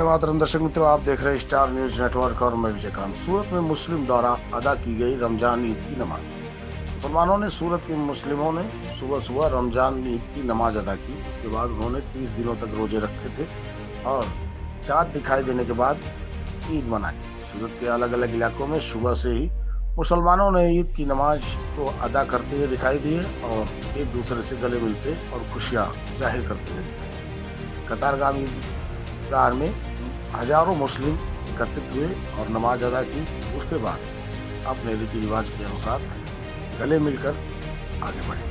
वंदे मातरम। दर्शक मित्रों, आप देख रहे हैं स्टार न्यूज नेटवर्क और मैं विजयकांत। सूरत में मुस्लिम द्वारा अदा की गई रमजान ईद की नमाज। मुसलमानों ने सूरत के मुस्लिमों ने सुबह सुबह रमजान ईद की नमाज अदा की। इसके बाद उन्होंने 30 दिनों तक रोजे रखे थे और चाँद दिखाई देने के बाद ईद मनाई। सूरत के अलग अलग इलाकों में सुबह से ही मुसलमानों ने ईद की नमाज को अदा करते हुए दिखाई दिए और एक दूसरे से गले मिलते और खुशियां जाहिर करते हुए दिखाई दिए। कतारगाम ईदगाह में हजारों मुस्लिम एकत्रित हुए और नमाज अदा की। उसके बाद अपने रीति रिवाज के अनुसार गले मिलकर आगे बढ़े।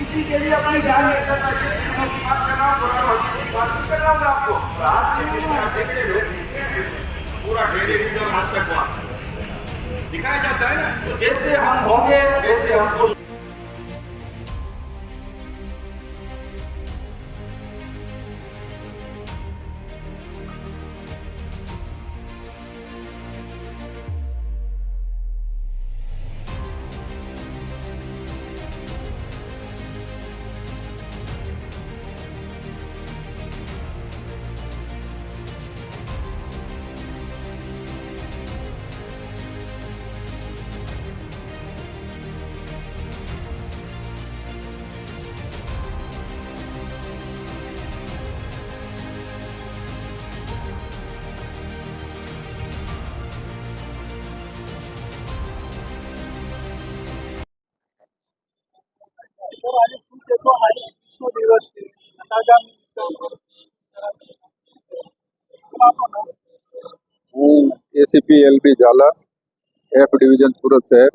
किसी के लिए अपनी जान नहीं करना चाहिए। बात कर रहा हूँ, बात कर रहा हूँ आपको। पूरा हाथ तक दिखाया जाता है ना, तो जैसे हम होंगे वैसे हमको હું ACP LB Zala, F division, Surat શહેર.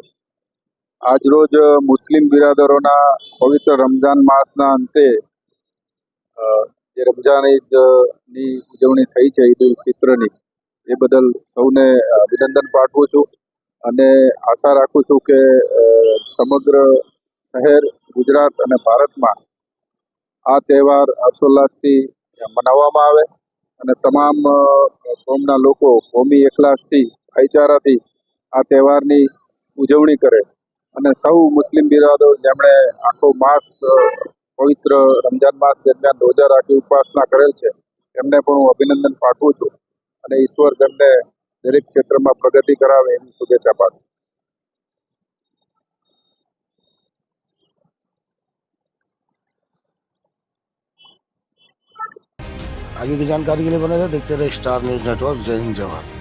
આજરોજ મુસ્લિમ બિરાદરોના પવિત્ર રમઝાન માસના અંતે જે રમઝાન ઈદની ઉજવણી થઈ છે, ઈદ ઉલ ફિત્રની, એ બદલ સૌને અભિનંદન પાઠવું છું અને આશા રાખું છું કે સમગ્ર શહેર, ગુજરાત અને ભારતમાં આ તહેવાર હર્ષોલ્લાસથી મનાવવામાં આવે અને તમામ કોમના લોકો કોમી એકલાસથી, ભાઈચારાથી આ તહેવારની ઉજવણી કરે અને સૌ મુસ્લિમ બિરાદરો જેમણે આખો માસ પવિત્ર રમઝાન માસ દરમિયાન રોજા રાખી ઉપાસના કરેલ છે, એમને પણ હું અભિનંદન પાઠવું છું અને ઈશ્વર તેમને દરેક ક્ષેત્રમાં પ્રગતિ કરાવે એની શુભેચ્છા પાઠવું. आगे की जानकारी के लिए बने रहे, देखते रहे स्टार न्यूज नेटवर्क। जय हिंद, जय भारत।